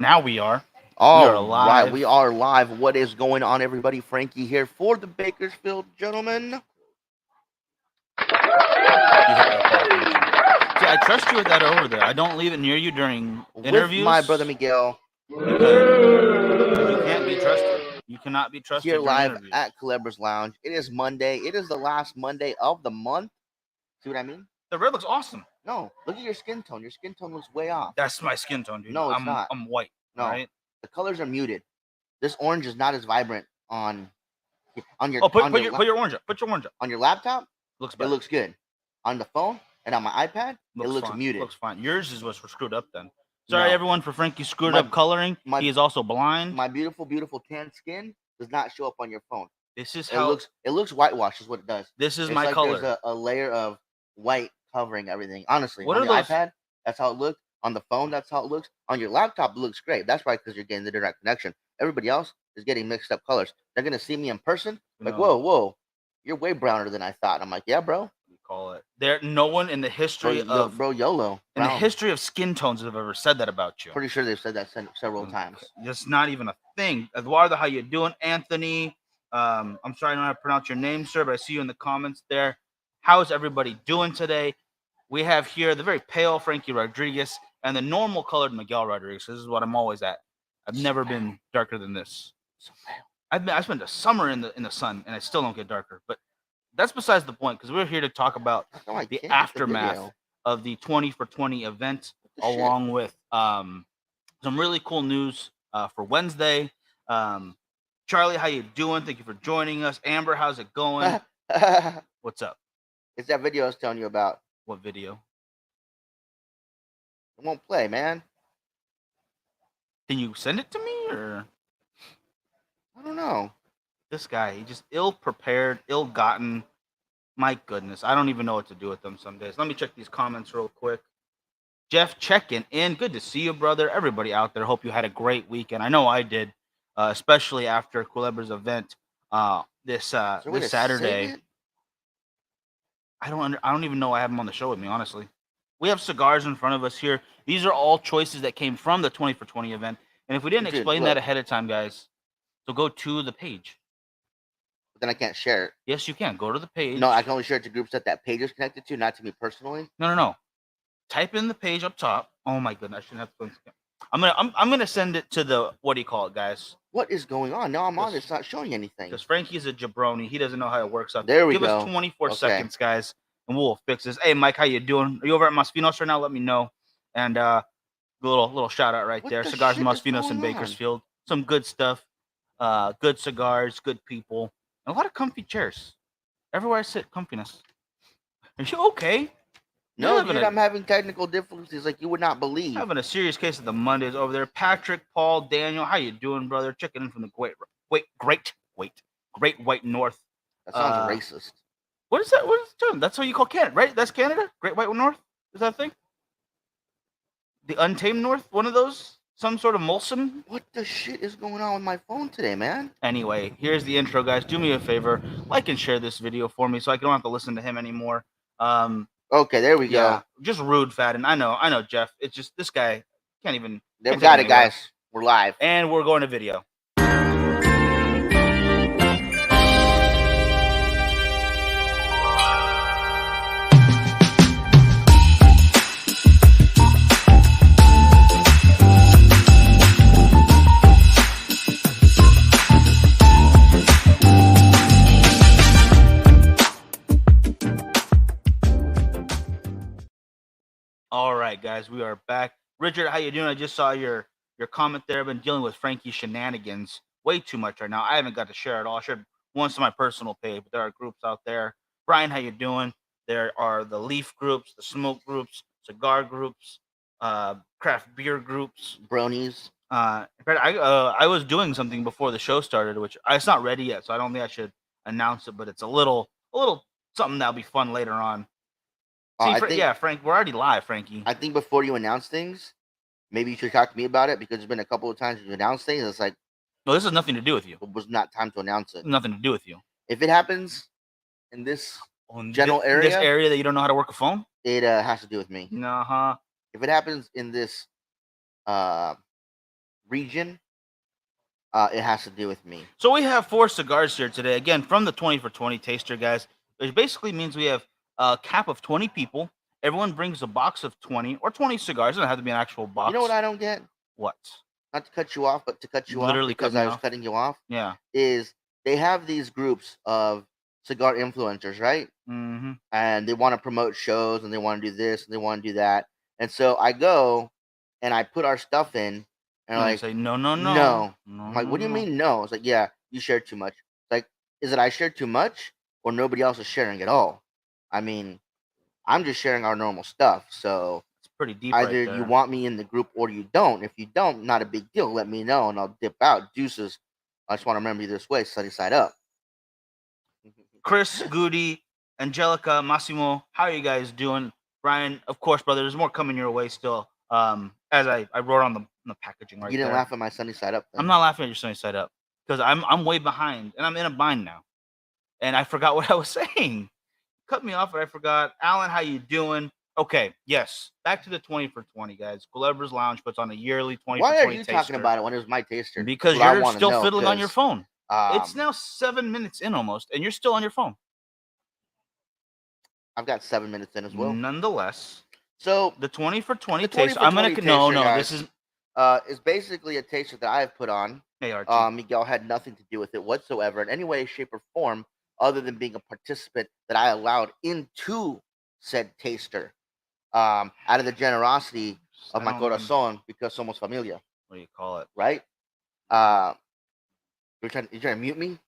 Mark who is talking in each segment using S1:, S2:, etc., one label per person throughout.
S1: Now we are. We are
S2: All right,
S1: live.
S2: we are live. What is going on, everybody? Frankie here for the Bakersfield gentlemen.
S1: You hit that part, didn't you? See, I trust you with that over there. I don't leave it near you during
S2: With my brother
S1: interviews
S2: Miguel
S1: because you can't be trusted. You cannot be
S2: here
S1: trusted during
S2: live
S1: interviews.
S2: at Culebras Lounge. It is Monday. It is the last Monday of the month. See what I mean?
S1: The red looks awesome.
S2: No, look at your skin tone. Your skin tone looks way off.
S1: That's my skin tone, dude.
S2: No, it's
S1: I'm
S2: not.
S1: I'm white.
S2: No,
S1: Right?
S2: the colors are muted. This orange is not as vibrant on your
S1: Oh, put
S2: on your
S1: your orange up. Put your orange up.
S2: on your laptop.
S1: Looks
S2: It
S1: better.
S2: looks good. On the phone and on my iPad, it looks
S1: fine.
S2: muted.
S1: Looks fine. Yours is what's screwed up then. Sorry,
S2: No.
S1: everyone, for Frankie screwed up coloring. He is also blind.
S2: My beautiful, beautiful tan skin does not show up on your phone.
S1: This is
S2: It
S1: how
S2: looks whitewashed is what it does.
S1: this is
S2: It's
S1: my
S2: like
S1: color.
S2: there's a layer of white covering everything. Honestly,
S1: What
S2: on
S1: are
S2: your
S1: those-
S2: iPad, that's how it looks. On the phone, that's how it looks. On your laptop, it looks great. That's right, because you're getting the direct connection. Everybody else is getting mixed up colors. They're gonna see me in person, like,
S1: No.
S2: whoa, you're way browner than I thought. I'm like, yeah, bro.
S1: We call it. There, no one in the history of
S2: YOLO.
S1: in the
S2: Brown.
S1: history of skin tones have ever said that about you.
S2: Pretty sure they've said that several times.
S1: It's not even a thing. Eduardo, how you doing? Anthony, I'm sorry I don't know how to pronounce your name, sir, but I see you in the comments there. How is everybody doing today? We have here the very pale Frankie Rodriguez and the normal colored Miguel Rodriguez. This is what I'm always at. I've never been darker than this.
S2: So pale.
S1: I spent the summer in the sun, and I still don't get darker. But that's besides the point, because we're here to talk about the aftermath of the 20 for 20 event, along with some really cool news for Wednesday. Charlie, how you doing? Thank you for joining us. Amber, how's it going? What's up?
S2: It's that video I was telling you about.
S1: What video?
S2: It won't play, man.
S1: Can you send it to me, or?
S2: I don't know.
S1: This guy, he just ill-prepared, ill-gotten. My goodness, I don't even know what to do with them some days. Let me check these comments real quick. Jeff checking in. Good to see you, brother. Everybody out there, hope you had a great weekend. I know I did, especially after Culebras event this Saturday. I don't even know I have them on the show with me, honestly. We have cigars in front of us here. These are all choices that came from the 20 for 20 event. And if we didn't explain that ahead of time, guys, so go to the page.
S2: But then I can't share it.
S1: Yes, you can. Go to the page.
S2: No, I can only share it to groups that page is connected to, not to me personally.
S1: No. Type in the page up top. Oh my goodness, I shouldn't have to. I'm gonna send it to the, what do you call it, guys?
S2: What is going on? No, I'm on. It's not showing anything.
S1: Because Frankie's a jabroni. He doesn't know how it works out.
S2: There we go.
S1: Give us 24 seconds, guys, and we'll fix this. Hey, Mike, how you doing? Are you over at Masfinos right now? Let me know. And little shout out right there. Cigars Masfinos in Bakersfield. Some good stuff. Good cigars, good people, and a lot of comfy chairs. Everywhere I sit, comfiness. Are you okay?
S2: No, dude, I'm having technical difficulties like you would not believe.
S1: Having a serious case of the Mondays over there. Patrick, Paul, Daniel, how you doing, brother? Checking in from the Great White North.
S2: That sounds racist.
S1: What is that? What is it doing? That's what you call Canada, right? That's Canada? Great White North? Is that a thing? The Untamed North? One of those? Some sort of Molson?
S2: What the shit is going on with my phone today, man?
S1: Anyway, here's the intro, guys. Do me a favor. Like and share this video for me so I don't have to listen to him anymore.
S2: Okay, there we go.
S1: Just rude, Fadden. I know, Jeff. It's just this guy can't even.
S2: They've got it, guys. We're live.
S1: And we're going to video. All right, guys, we are back. Richard, how you doing? I just saw your comment there. I've been dealing with Frankie shenanigans way too much right now. I haven't got to share it all. I shared once on my personal page, but there are groups out there. Brian, how you doing? There are the leaf groups, the smoke groups, cigar groups, craft beer groups,
S2: bronies.
S1: I was doing something before the show started, which it's not ready yet, so I don't think I should announce it. But it's a little something that'll be fun later on. See, Frank, we're already live, Frankie.
S2: I think before you announce things, maybe you should talk to me about it, because there's been a couple of times you announced things. It's like,
S1: no, this has nothing to do with you.
S2: It was not time to announce it.
S1: Nothing to do with you.
S2: If it happens in this general area,
S1: this area that you don't know how to work a phone,
S2: it has to do with me.
S1: Uh-huh.
S2: If it happens in this region, it has to do with me.
S1: So we have 4 cigars here today. Again, from the 20 for 20 taster, guys. Which basically means we have a cap of 20 people. Everyone brings a box of 20 or 20 cigars. It doesn't have to be an actual box.
S2: You know what I don't get?
S1: What?
S2: Not to cut you off, but to cut you
S1: Literally
S2: off because
S1: cut me
S2: I was
S1: off.
S2: cutting you off.
S1: Yeah.
S2: Is they have these groups of cigar influencers, right?
S1: Mm-hmm.
S2: And they want to promote shows and they want to do this and they want to do that. And so I go and I put our stuff in and
S1: I
S2: like,
S1: say no, no, no,
S2: no.
S1: no.
S2: I'm like, what do you
S1: no.
S2: mean no? It's like, yeah, you shared too much. It's like, is it I shared too much or nobody else is sharing at all? I mean, I'm just sharing our normal stuff. So
S1: It's pretty deep
S2: either
S1: right there.
S2: you want me in the group or you don't. If you don't, not a big deal. Let me know and I'll dip out. Deuces. I just want to remember you this way, sunny side up.
S1: Chris, Goody, Angelica, Massimo, how are you guys doing? Brian, of course, brother. There's more coming your way still. As I wrote on the packaging right
S2: You didn't
S1: there.
S2: laugh at my sunny side up thing.
S1: I'm not laughing at your sunny side up because I'm way behind and I'm in a bind now, and I forgot what I was saying. Cut me off, but I forgot. Alan, how you doing? Okay, yes. Back to the 20 for 20, guys. Culebras Lounge puts on a yearly 20
S2: Why
S1: for
S2: are
S1: 20
S2: you
S1: taster.
S2: talking about it when it was my taster?
S1: Because
S2: That's what I
S1: you're
S2: wanna
S1: still
S2: know,
S1: fiddling on your
S2: 'cause,
S1: phone. It's now 7 minutes in almost, and you're still on your phone.
S2: I've got 7 minutes in as well.
S1: Nonetheless,
S2: So
S1: the 20 for 20
S2: the 20
S1: taster.
S2: for
S1: I'm gonna
S2: 20
S1: no,
S2: taster,
S1: no.
S2: guys,
S1: This is
S2: is basically a taster that I have put on.
S1: hey Archie.
S2: Miguel had nothing to do with it whatsoever in any way, shape, or form, other than being a participant that I allowed into said taster. Out of the generosity of
S1: I
S2: my
S1: don't-
S2: corazón, because somos familia,
S1: What do you call it?
S2: right? You're trying to mute me?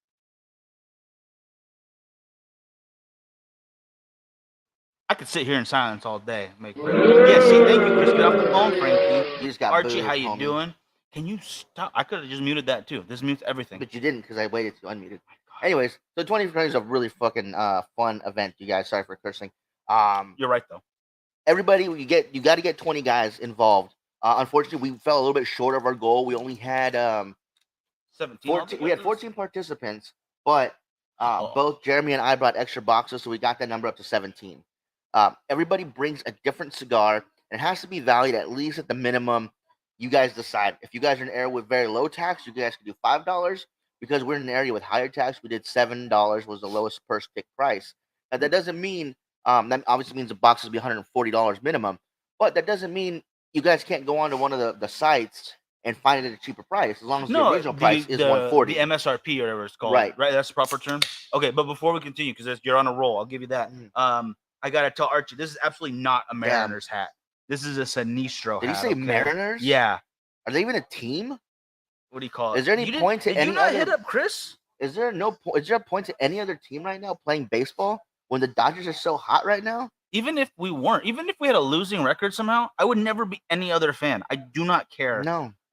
S1: I could sit here in silence all day. Make yeah. See, thank you, Chris. Get off the phone, Frankie.
S2: You just got
S1: Archie,
S2: booed,
S1: how you
S2: homie.
S1: doing? Can you stop? I could have just muted that too. This mutes everything.
S2: But you didn't because I waited to unmute it. Anyways, so 20 for 20 is a really fucking fun event, you guys. Sorry for cursing.
S1: You're right though.
S2: Everybody, you got to get 20 guys involved. Unfortunately, we fell a little bit short of our goal. We only had
S1: 17.
S2: 14. We had 14 participants, but both Jeremy and I brought extra boxes, so we got that number up to 17. Everybody brings a different cigar, and it has to be valued at least at the minimum. You guys decide. If you guys are in an area with very low tax, you guys can do $5. Because we're in an area with higher tax, we did $7 was the lowest per stick price. Now that doesn't mean that obviously means the box will be $140 minimum, but that doesn't mean you guys can't go onto one of the sites and find it at a cheaper price as long as the original price is $140.
S1: The MSRP or whatever it's called.
S2: Right.
S1: Right. That's the proper term. Okay, but before we continue, because you're on a roll, I'll give you that. I gotta tell Archie, this is absolutely not a Mariners hat. This is a Sinistro
S2: Did
S1: hat.
S2: you say
S1: okay?
S2: Mariners?
S1: Yeah.
S2: Are they even a team?
S1: What do you call it?
S2: Is there any point to
S1: did
S2: any
S1: you not
S2: other?
S1: hit up Chris?
S2: Is there a point to any other team right now playing baseball when the Dodgers are so hot right now?
S1: Even if we weren't, even if we had a losing record somehow, I would never be any other fan. I do not care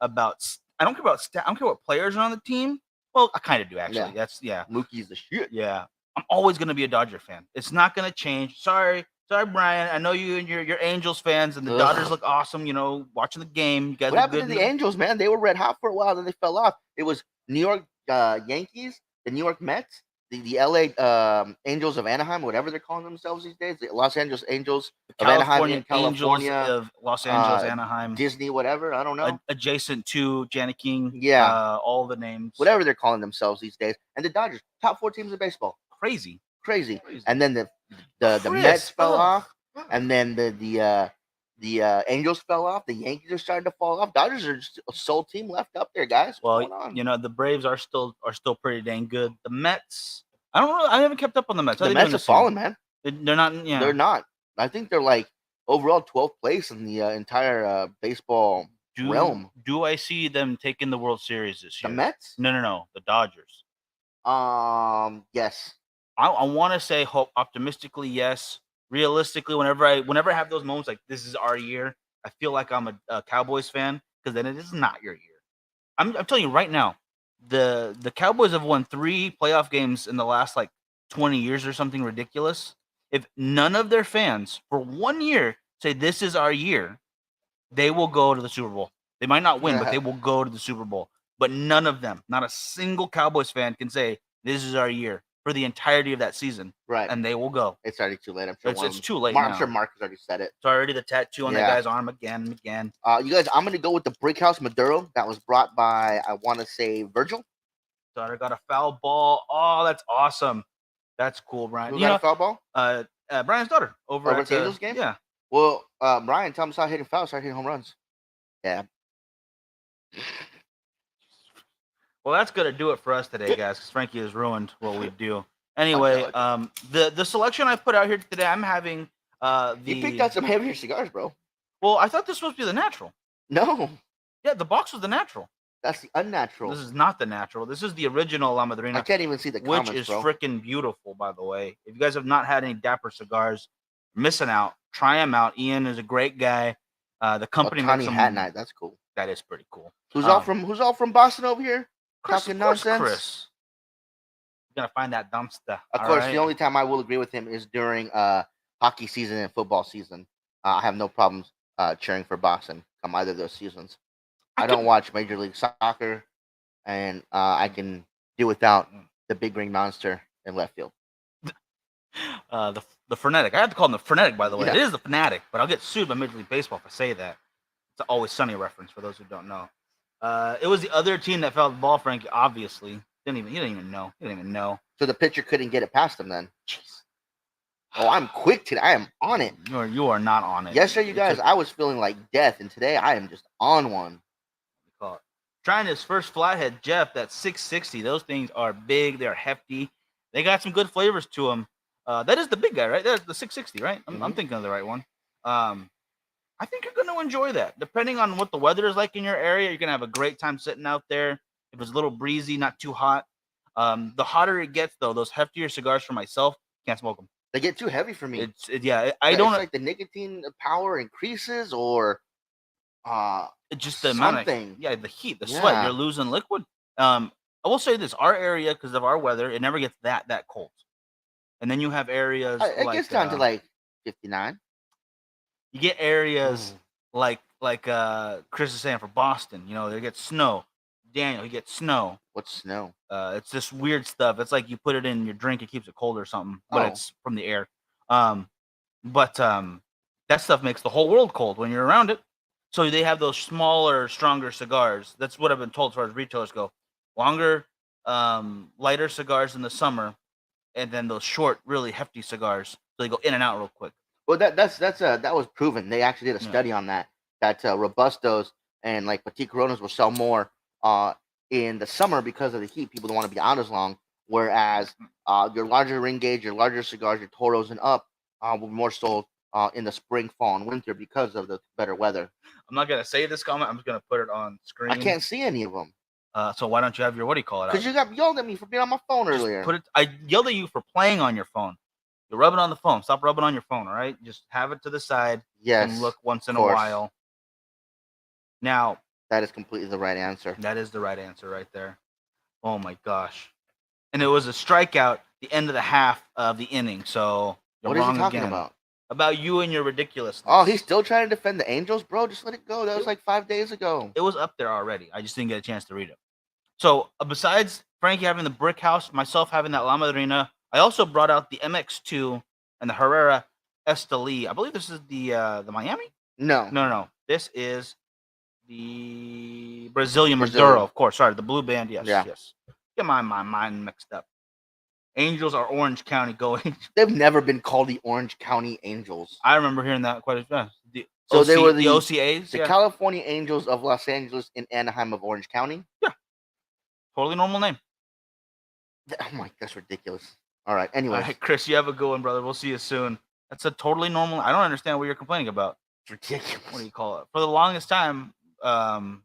S1: about. I don't care about I don't care what players are on the team. Well, I kind of do actually.
S2: Yeah. Mookie's the shit.
S1: Yeah, I'm always gonna be a Dodger fan. It's not gonna change. Sorry, Brian. I know you and your Angels fans and the Dodgers look awesome. You know, watching the game. You guys.
S2: What happened to the Angels, man? They were red hot for a while, then they fell off. It was New York Yankees, the New York Mets, the LA Angels of Anaheim, whatever they're calling themselves these days, the Los Angeles Angels of Anaheim in California,
S1: Angels of Los Angeles, Anaheim,
S2: Disney, whatever. I don't know.
S1: Adjacent to Janet King.
S2: Yeah.
S1: All the names.
S2: Whatever they're calling themselves these days. And the Dodgers, top 4 teams in baseball.
S1: Crazy.
S2: And then the Mets fell off, and then the Angels fell off. The Yankees are starting to fall off. Dodgers are just a sole team left up there, guys. What's going on?
S1: You know, the Braves are still pretty dang good. The Mets, I haven't kept up on the Mets.
S2: The Mets have fallen, man.
S1: They're not. Yeah,
S2: they're not. I think they're like overall 12th place in the entire baseball realm.
S1: Do I see them taking the World Series this year?
S2: The Mets?
S1: No, the Dodgers.
S2: Yes.
S1: I want to say optimistically yes. Realistically, whenever I have those moments like this is our year, I feel like I'm a Cowboys fan because then it is not your year. I'm telling you right now, the Cowboys have won 3 playoff games in the last like 20 years or something ridiculous. If none of their fans for 1 year say this is our year, they will go to the Super Bowl. They might not win, but they will go to the Super Bowl. But none of them, not a single Cowboys fan can say this is our year. for the entirety of that season,
S2: Right.
S1: and they will go.
S2: It's already too late. I'm sure
S1: It's too late
S2: I'm
S1: now.
S2: sure Mark has already said it.
S1: It's already the tattoo on that
S2: Yeah.
S1: guy's arm again and again.
S2: You guys, I'm gonna go with the Brickhouse Maduro that was brought by, I want to say, Virgil.
S1: Daughter got a foul ball. Oh, that's awesome. That's cool, Brian.
S2: Who
S1: You
S2: got
S1: know,
S2: a foul ball?
S1: Brian's daughter over
S2: Over
S1: at
S2: at the Angels game?
S1: Yeah.
S2: Well, Brian, tell him to start hitting fouls, start hitting home runs. Yeah.
S1: Well, that's gonna do it for us today, guys. Because Frankie has ruined what we do. Anyway, the selection I put out here today, I'm having
S2: You picked out some heavier cigars, bro.
S1: Well, I thought this was supposed to be the natural.
S2: No.
S1: Yeah, the box was the natural.
S2: That's the unnatural.
S1: This is not the natural. This is the original La Madrina.
S2: I can't even see the comments,
S1: which is
S2: bro.
S1: Freaking beautiful, by the way. If you guys have not had any Dapper cigars, missing out. Try them out. Ian is a great guy. The company makes them.
S2: Hat Night. That's cool.
S1: That is pretty cool.
S2: Who's all from Boston over here?
S1: Chris,
S2: Talking nonsense.
S1: Chris. You're gonna find that dumpster.
S2: Of course, the only time I will agree with him is during hockey season and football season. I have no problems cheering for Boston come either of those seasons. I don't watch Major League Soccer, and I can do without the big green monster in left field.
S1: The Frenetic. I have to call him the Frenetic, by the way.
S2: Yeah.
S1: It is the Fanatic, but I'll get sued by Major League Baseball if I say that. It's an Always Sunny reference for those who don't know. It was the other team that fouled the ball, Frankie. Obviously, he didn't even know.
S2: So the pitcher couldn't get it past him then.
S1: Jeez.
S2: Oh, I'm quick today. I am on it.
S1: You are not on it.
S2: Yesterday, you guys, I was feeling like death, and today I am just on one.
S1: Trying his first flathead, Jeff. That's 660. Those things are big. They're hefty. They got some good flavors to them. That is the big guy, right? That's the 660, right? I'm thinking of the right one. I think you're going to enjoy that. Depending on what the weather is like in your area, you're going to have a great time sitting out there. If it's a little breezy, not too hot. The hotter it gets, though, those heftier cigars for myself, can't smoke them.
S2: They get too heavy for me.
S1: I don't
S2: like the nicotine power increases, or
S1: just the
S2: something.
S1: amount of the heat, the sweat. You're losing liquid. I will say this: our area, because of our weather, it never gets that cold. And then you have areas.
S2: It gets down to like 59.
S1: You get areas like Chris is saying for Boston. You know, they get snow. Daniel, he gets snow.
S2: What's snow?
S1: It's this weird stuff. It's like you put it in your drink, it keeps it cold or something, but it's from the air. But that stuff makes the whole world cold when you're around it. So they have those smaller, stronger cigars. That's what I've been told as far as retailers go. Longer, lighter cigars in the summer, and then those short, really hefty cigars. So they go in and out real quick.
S2: Well, that was proven. They actually did a study on that. That Robustos and like Petit Coronas will sell more in the summer because of the heat. People don't want to be out as long. Whereas your larger ring gauge, your larger cigars, your Toros and up will be more sold in the spring, fall, and winter because of the better weather.
S1: I'm not gonna say this comment. I'm just gonna put it on screen.
S2: I can't see any of them.
S1: So why don't you have your
S2: Because you got yelled at me for being on my phone earlier.
S1: I yelled at you for playing on your phone. You're rubbing on the phone. Stop rubbing on your phone, all right? Just have it to the side and look once in a while. Now,
S2: that is completely the right answer.
S1: That is the right answer right there. Oh, my gosh. And it was a strikeout the end of the half of the inning, so
S2: you're wrong again. What is he talking about?
S1: About you and your ridiculousness.
S2: Oh, he's still trying to defend the Angels? Bro, just let it go. That was like 5 days ago.
S1: It was up there already. I just didn't get a chance to read it. So, besides Frankie having the brick house, myself having that La Madrina, I also brought out the MX2 and the Herrera Esteli. I believe this is the Miami? No. This is the Brazilian Maduro, of course. Sorry, the blue band. Yes. Get my mind mixed up. Angels are Orange County going.
S2: They've never been called the Orange County Angels.
S1: I remember hearing that quite a bit.
S2: They were the
S1: OCAs?
S2: The California Angels of Los Angeles in Anaheim of Orange County?
S1: Yeah. Totally normal name.
S2: Oh my, that's ridiculous. All right, anyway.
S1: All right, Chris, you have a good one, brother. We'll see you soon. That's a totally normal. I don't understand what you're complaining about.
S2: It's ridiculous.
S1: What do you call it? For the longest time, the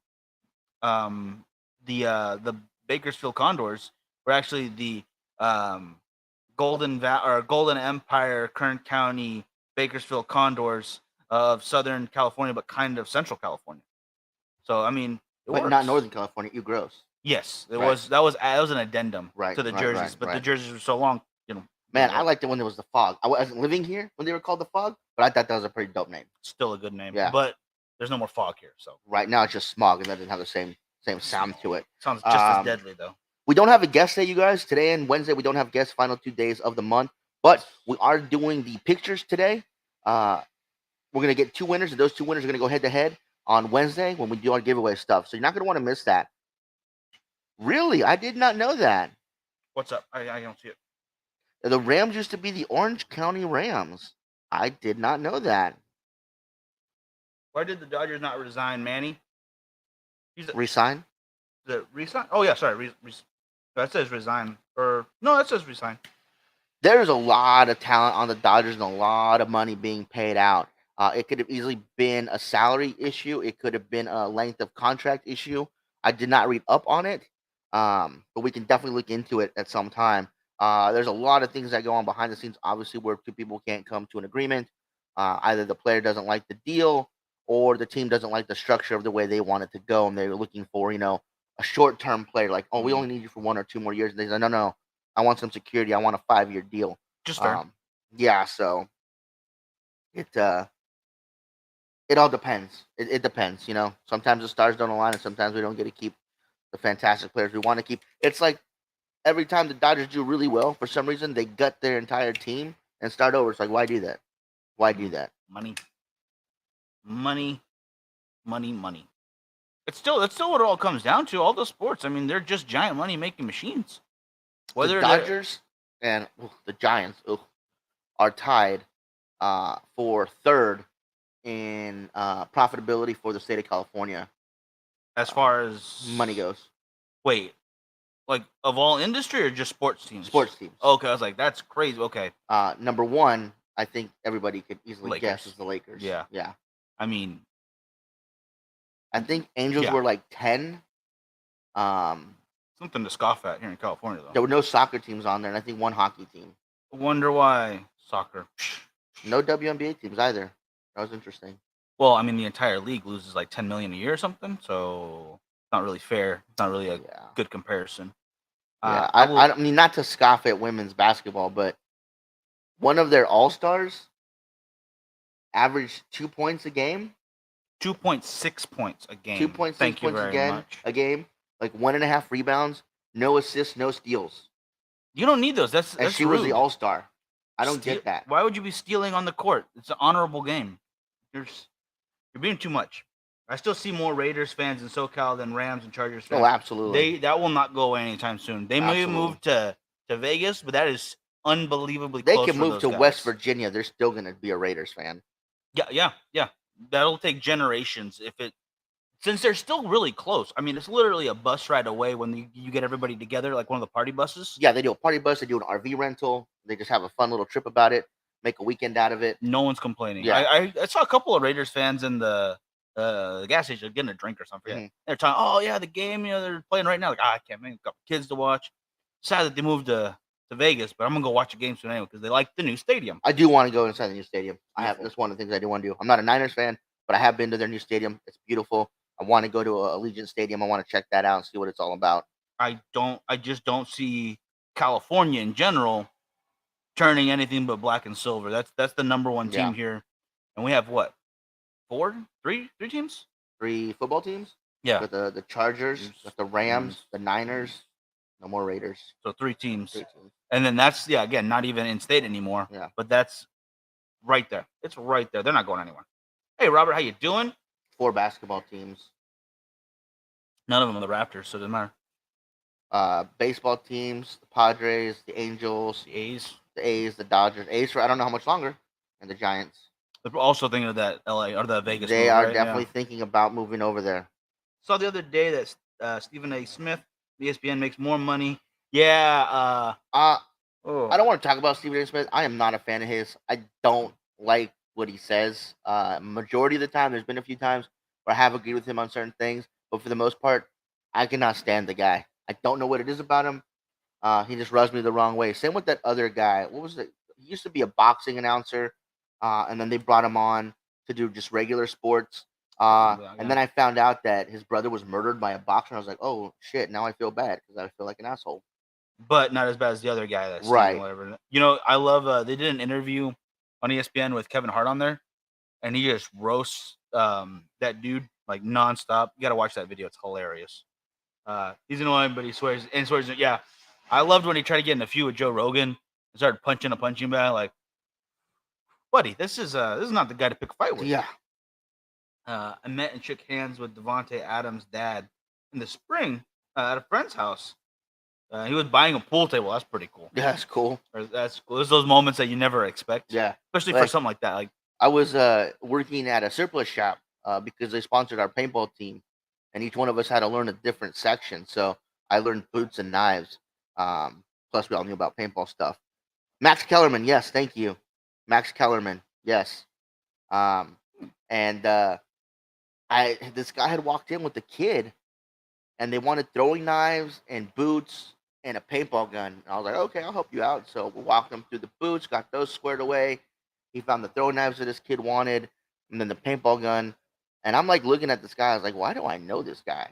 S1: Bakersfield Condors were actually the Golden Empire, Kern County, Bakersfield Condors of Southern California, but kind of Central California. So I mean,
S2: but not Northern California. You gross.
S1: Yes, it was. That was an addendum to the jerseys, but the jerseys were so long, you know.
S2: Man, I liked it when there was the Fog. I wasn't living here when they were called the Fog, but I thought that was a pretty dope name.
S1: Still a good name.
S2: Yeah.
S1: But there's no more fog here, so
S2: right now it's just smog, and that doesn't have the same sound to it.
S1: Sounds just as deadly though.
S2: We don't have a guest today, you guys. Today and Wednesday, we don't have guests. Final 2 days of the month, but we are doing the pictures today. We're gonna get 2 winners, and those 2 winners are gonna go head to head on Wednesday when we do our giveaway stuff. So you're not gonna want to miss that. Really, I did not know that.
S1: What's up? I don't see it.
S2: The Rams used to be the Orange County Rams. I did not know that.
S1: Why did the Dodgers not resign Manny?
S2: Resign?
S1: The resign? Oh yeah, sorry. That says resign. Or no, that says resign.
S2: There's a lot of talent on the Dodgers and a lot of money being paid out. It could have easily been a salary issue. It could have been a length of contract issue. I did not read up on it, but we can definitely look into it at some time. There's a lot of things that go on behind the scenes, obviously, where two people can't come to an agreement. Either the player doesn't like the deal or the team doesn't like the structure of the way they want it to go, and they're looking for, a short-term player. Like, oh, we only need you for 1 or 2 more years. And they say, no, I want some security. I want a 5-year deal.
S1: Just fair.
S2: Yeah, so it all depends. It depends, Sometimes the stars don't align, and sometimes we don't get to keep the fantastic players we want to keep. It's like every time the Dodgers do really well, for some reason they gut their entire team and start over. It's like, why do that? Why do that?
S1: Money. That's still what it all comes down to. All the sports. I mean, they're just giant money making machines.
S2: Whether the Dodgers and the Giants are tied for third in profitability for the state of California,
S1: as far as
S2: money goes.
S1: Wait, like of all industry or just sports teams?
S2: Sports teams.
S1: Okay, I was like, that's crazy. Okay.
S2: Number one, I think everybody could easily
S1: Lakers.
S2: guess is the Lakers.
S1: Yeah. I mean,
S2: I think Angels were like 10.
S1: Something to scoff at here in California, though.
S2: There were no soccer teams on there, and I think one hockey team.
S1: I wonder why soccer.
S2: No WNBA teams either. That was interesting.
S1: Well, I mean, the entire league loses like $10 million a year or something, so it's not really fair. It's not really a good comparison.
S2: Yeah, I mean, not to scoff at women's basketball, but one of their all-stars averaged 2 points a game.
S1: 2.6 points a game.
S2: 2.6
S1: Thank you
S2: points
S1: very much.
S2: A game. Like 1.5 rebounds, no assists, no steals.
S1: You don't need those. That's
S2: she
S1: rude.
S2: Was the all-star. I don't get that.
S1: Why would you be stealing on the court? It's an honorable game. You're being too much. I still see more Raiders fans in SoCal than Rams and Chargers fans.
S2: Oh, absolutely.
S1: That will not go away anytime soon. They may move to Vegas, but that is unbelievably close.
S2: They can move to West Virginia. They're still going to be a Raiders fan.
S1: Yeah. That'll take generations since they're still really close. I mean, it's literally a bus ride away when you get everybody together, like one of the party buses.
S2: Yeah, they do a party bus. They do an RV rental. They just have a fun little trip about it, make a weekend out of it.
S1: No one's complaining.
S2: Yeah.
S1: I saw a couple of Raiders fans in the gas station getting a drink or something. Mm-hmm. They're talking, oh, yeah, the game, they're playing right now. Like, I can't make a couple kids to watch. Sad that they moved to Vegas, but I'm going to go watch a game soon anyway because they like the new stadium.
S2: I do want to go inside the new stadium. That's one of the things I do want to do. I'm not a Niners fan, but I have been to their new stadium. It's beautiful. I want to go to Allegiant Stadium. I want to check that out and see what it's all about.
S1: I just don't see California in general turning anything but black and silver. That's the number one team here. And we have what? Three teams?
S2: 3 football teams?
S1: Yeah.
S2: With the Chargers, with the Rams, the Niners, no more Raiders.
S1: So 3 teams. And then that's, again, not even in state anymore.
S2: Yeah.
S1: But that's right there. It's right there. They're not going anywhere. Hey, Robert, how you doing?
S2: 4 basketball teams.
S1: None of them are the Raptors, so it doesn't matter.
S2: Baseball teams, the Padres, the Angels,
S1: the
S2: A's, the Dodgers. A's for I don't know how much longer, and the Giants.
S1: They're also thinking of that LA or the Vegas.
S2: They are definitely thinking about moving over there.
S1: Saw the other day that Stephen A. Smith, ESPN, makes more money. Yeah.
S2: I don't want to talk about Stephen A. Smith. I am not a fan of his. I don't like what he says. Majority of the time, there's been a few times where I have agreed with him on certain things, but for the most part, I cannot stand the guy. I don't know what it is about him. He just rubs me the wrong way. Same with that other guy. What was it? He used to be a boxing announcer, and then they brought him on to do just regular sports. And then I found out that his brother was murdered by a boxer. I was like, oh, shit, now I feel bad because I feel like an asshole.
S1: But not as bad as the other guy. That's
S2: right.
S1: Whatever. I love, they did an interview on ESPN with Kevin Hart on there, and he just roasts that dude like nonstop. You got to watch that video. It's hilarious. He's annoying, but he swears and swears. Yeah, I loved when he tried to get in a feud with Joe Rogan and started punching a punching bag. Like, buddy, this is not the guy to pick a fight with.
S2: Yeah.
S1: I met and shook hands with Devonte Adams' dad in the spring at a friend's house. He was buying a pool table. That's pretty cool.
S2: Yeah, that's cool.
S1: That's cool. There's those moments that you never expect.
S2: Yeah.
S1: Especially for something like that. Like,
S2: I was working at a surplus shop because they sponsored our paintball team, and each one of us had to learn a different section. So I learned boots and knives. Plus, we all knew about paintball stuff. Max Kellerman, yes, thank you. Max Kellerman, yes. And this guy had walked in with a kid, and they wanted throwing knives and boots and a paintball gun. And I was like, okay, I'll help you out. So we walked him through the boots, got those squared away. He found the throwing knives that this kid wanted, and then the paintball gun. And I'm like looking at this guy. I was like, why do I know this guy?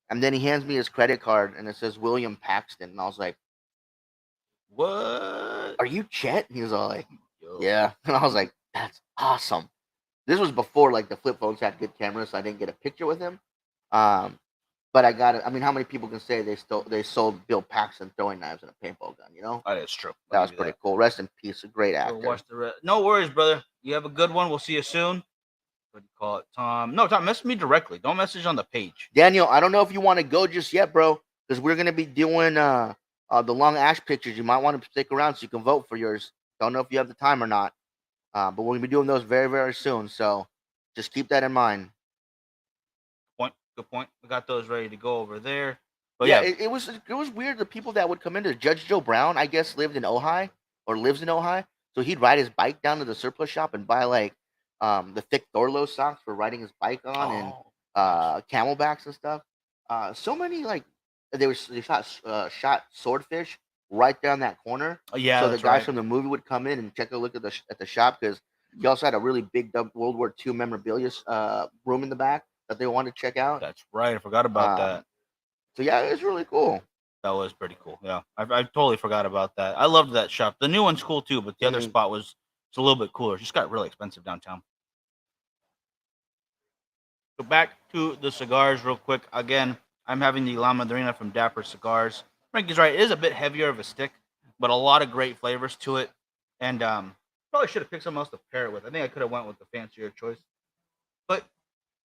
S2: And then he hands me his credit card, and it says William Paxton. And I was like,
S1: what?
S2: Are you Chet? And he was all like,
S1: Yo.
S2: yeah. And I was like, that's awesome. This was before like the flip phones had good cameras, so I didn't get a picture with him. But I got it. I mean, how many people can say they sold Bill Paxton throwing knives and a paintball gun? You know,
S1: that is true.
S2: That was pretty cool. Rest in peace, a great actor.
S1: No worries, brother. You have a good one. We'll see you soon. What do you call it, Tom? No, Tom, message me directly. Don't message on the page.
S2: Daniel, I don't know if you want to go just yet, bro, because we're gonna be doing the long ash pictures. You might want to stick around so you can vote for yours. Don't know if you have the time or not, but we're gonna be doing those very, very soon. So just keep that in mind.
S1: Good point. We got those ready to go over there.
S2: But yeah, it was weird. The people that would come into Judge Joe Brown, I guess, lived in Ojai or lives in Ojai. So he'd ride his bike down to the surplus shop and buy like the thick Thorlo socks for riding his bike on and camelbacks and stuff. So many like they shot swordfish right down that corner.
S1: Yeah.
S2: So the guys from the movie would come in and check a look at the shop because he also had a really big World War II memorabilia room in the back that they wanted to check out.
S1: That's right. I forgot about that.
S2: So yeah, it was really cool.
S1: That was pretty cool. Yeah, I totally forgot about that. I loved that shop. The new one's cool too, but the other spot was a little bit cooler. It just got really expensive downtown. So back to the cigars real quick. Again, I'm having the La Madrina from Dapper Cigars. Frankie's right. It is a bit heavier of a stick, but a lot of great flavors to it. And probably should have picked something else to pair it with. I think I could have went with the fancier choice. But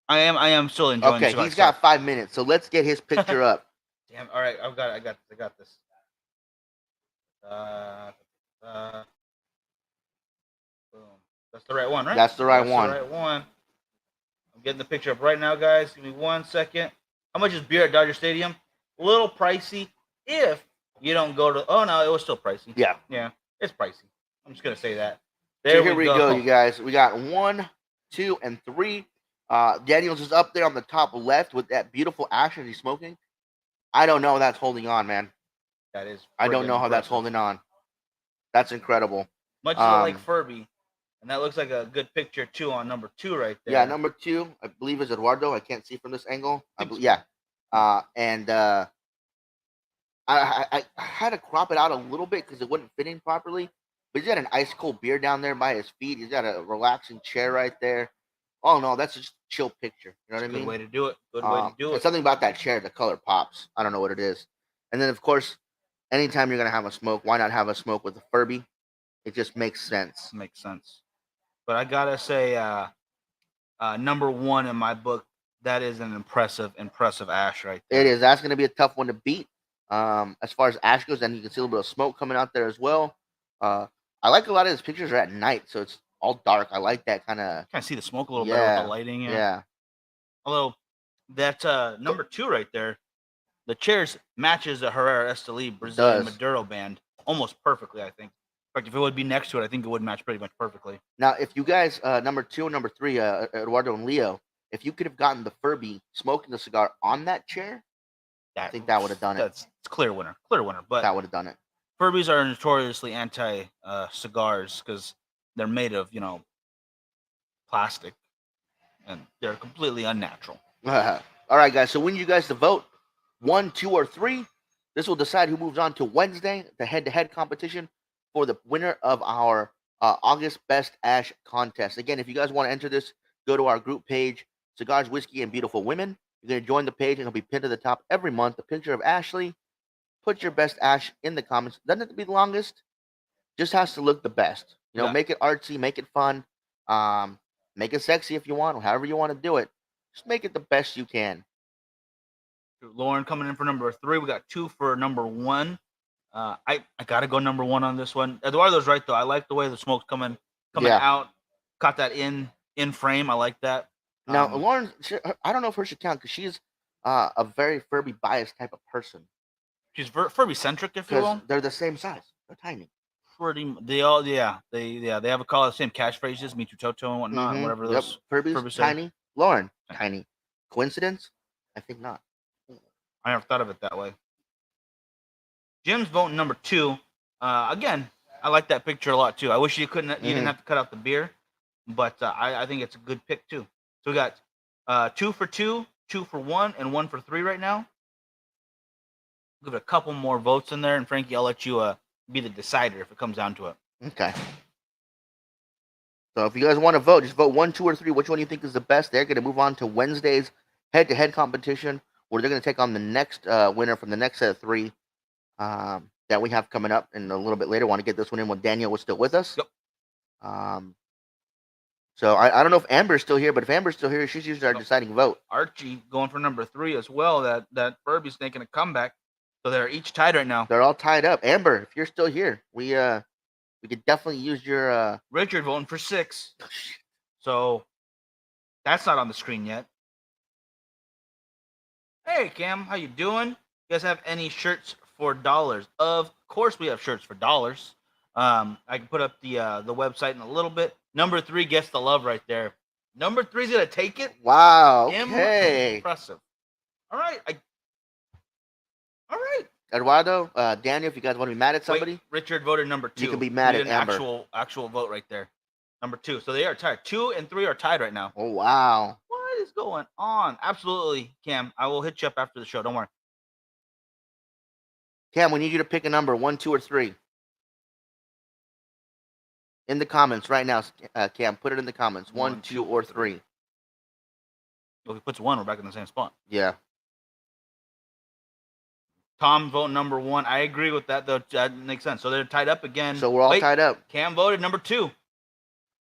S1: I am still enjoying.
S2: Okay, he's got 5 minutes, so let's get his picture up.
S1: Damn. All right, I got this. Boom. That's the right one, right?
S2: That's the right one.
S1: The right one. I'm getting the picture up right now, guys. Give me 1 second. How much is beer at Dodger Stadium? A little pricey if you don't go to. Oh no, it was still pricey. Yeah, it's pricey. I'm just gonna say that.
S2: There so we go, you guys. We got 1, 2, and 3. Daniel's is up there on the top left with that beautiful action he's smoking. I don't know how that's holding on, man.
S1: That is.
S2: I don't know how that's holding on. That's incredible.
S1: Much like Furby, and that looks like a good picture too on number 2 right there.
S2: Yeah, number 2, I believe is Eduardo. I can't see from this angle. Yeah, and I had to crop it out a little bit because it wasn't fitting properly. But he's got an ice cold beer down there by his feet. He's got a relaxing chair right there. Oh no, that's just a chill picture. You know what I mean?
S1: Good way to do it. Good way to do it.
S2: Something about that chair, the color pops. I don't know what it is. And then of course, anytime you're gonna have a smoke, why not have a smoke with a Furby? It just makes sense.
S1: Makes sense. But I gotta say, number 1 in my book, that is an impressive ash right there.
S2: It is. That's gonna be a tough one to beat. As far as ash goes, and you can see a little bit of smoke coming out there as well. I like a lot of his pictures are at night, so it's all dark. I like that kind of.
S1: Kind of see the smoke a little better with the lighting.
S2: Yeah.
S1: Although that number 2 right there, the chairs matches the Herrera Esteli Brazilian Maduro band almost perfectly. I think. In fact, if it would be next to it, I think it would match pretty much perfectly.
S2: Now, if you guys, number 2 and number 3, Eduardo and Leo, if you could have gotten the Furby smoking the cigar on that chair, I think that would have done it.
S1: It's clear winner. But
S2: that would have done it.
S1: Furbies are notoriously anti cigars because they're made of, plastic, and they're completely unnatural.
S2: All right, guys. So we need you guys to vote 1, 2, or 3. This will decide who moves on to Wednesday, the head-to-head competition for the winner of our August Best Ash contest. Again, if you guys want to enter this, go to our group page, Cigars, Whiskey, and Beautiful Women. You're going to join the page, and it'll be pinned to the top every month. A picture of Ashley. Put your best Ash in the comments. Doesn't have to be the longest. Just has to look the best.
S1: Yeah.
S2: Make it artsy, make it fun, make it sexy if you want, however you want to do it. Just make it the best you can.
S1: Lauren coming in for number 3. We got 2 for number 1. I gotta go number 1 on this one. Eduardo's right though. I like the way the smoke's coming out. Caught that in frame. I like that.
S2: Now Lauren, I don't know if her should count because she's a very Furby biased type of person.
S1: She's Furby centric, if you will.
S2: They're the same size. They're tiny.
S1: They all they have the same catchphrases, Me Too Toto and whatnot, and whatever those.
S2: Furby's tiny. Lauren, tiny. Coincidence? I think not.
S1: I never thought of it that way. Jim's voting number 2. Again, I like that picture a lot too. I wish you didn't have to cut out the beer, but I think it's a good pick too. So we got 2 for 2, 2 for 1, and 1 for 3 right now. Give it a couple more votes in there, and Frankie, I'll let you be the decider if it comes down to it.
S2: Okay. So if you guys want to vote, just vote 1, 2, or 3. Which one you think is the best? They're going to move on to Wednesday's head-to-head competition, where they're going to take on the next winner from the next set of 3 that we have coming up in a little bit later. Want to get this one in when Daniel was still with us.
S1: Yep.
S2: So I don't know if Amber's still here, but if Amber's still here, she's usually our deciding vote.
S1: Archie going for number 3 as well. That Furby's making a comeback. So they're each tied right now.
S2: They're all tied up. Amber, if you're still here, we could definitely use your
S1: Richard voting for 6. So that's not on the screen yet. Hey Cam, how you doing? You guys have any shirts for dollars? Of course we have shirts for dollars. I can put up the website in a little bit. Number 3 gets the love right there. Number 3's gonna take it.
S2: Wow. Okay.
S1: Impressive. All right. All right.
S2: Eduardo, Daniel, if you guys want to be mad at somebody.
S1: Wait, Richard voted number 2.
S2: You can be mad at Amber.
S1: Actual vote right there. Number 2. So they are tied. 2 and 3 are tied right now.
S2: Oh, wow.
S1: What is going on? Absolutely, Cam. I will hit you up after the show. Don't worry.
S2: Cam, we need you to pick a number, 1, 2, or 3. In the comments right now, Cam. Put it in the comments. 1, 2, or 3.
S1: Well, if he puts 1, we're back in the same spot.
S2: Yeah.
S1: Tom vote number 1. I agree with that, though. That makes sense. So they're tied up again.
S2: So we're all tied up.
S1: Cam voted number 2.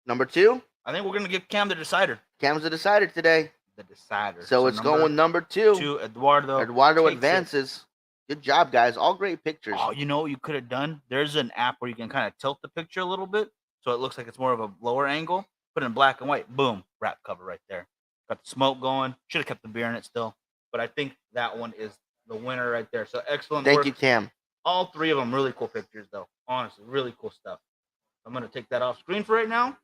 S2: Number 2?
S1: I think we're going to give Cam the decider.
S2: Cam's the decider today.
S1: The decider.
S2: So it's going number 2.
S1: 2, Eduardo.
S2: Eduardo advances. Good job, guys. All great pictures.
S1: Oh, you know what you could have done? There's an app where you can kind of tilt the picture a little bit so it looks like it's more of a lower angle. Put it in black and white. Boom. Wrap cover right there. Got the smoke going. Should have kept the beer in it still. But I think that one is the winner right there. So excellent work.
S2: Thank you, Cam.
S1: All 3 of them really cool pictures, though. Honestly, really cool stuff. I'm going to take that off screen for right now.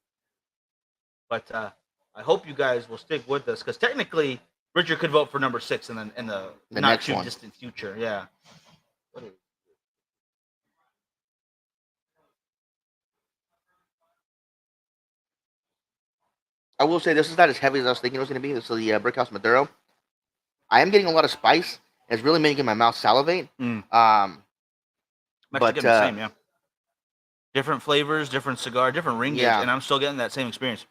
S1: But I hope you guys will stick with us because technically Richard could vote for number 6 in the not too distant future. Yeah. What is
S2: I will say this is not as heavy as I was thinking it was going to be. This is the Brickhouse Maduro. I am getting a lot of spice. It's really making my mouth salivate.
S1: I'm
S2: but
S1: getting the same, yeah. Different flavors, different cigar, different ring gauge, and I'm still getting that same experience.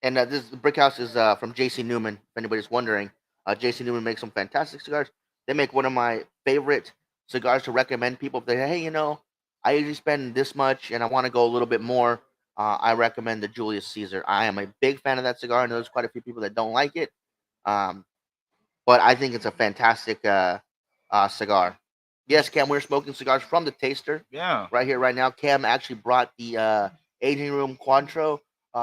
S2: And this Brickhouse is from JC Newman. If anybody's wondering, JC Newman makes some fantastic cigars. They make one of my favorite cigars to recommend people. If they say, hey, I usually spend this much and I want to go a little bit more, I recommend the Julius Caesar. I am a big fan of that cigar. I know there's quite a few people that don't like it. But I think it's a fantastic cigar. Yes, Cam, we're smoking cigars from the taster.
S1: Yeah.
S2: Right here, right now. Cam actually brought the Aging Room Cointreau,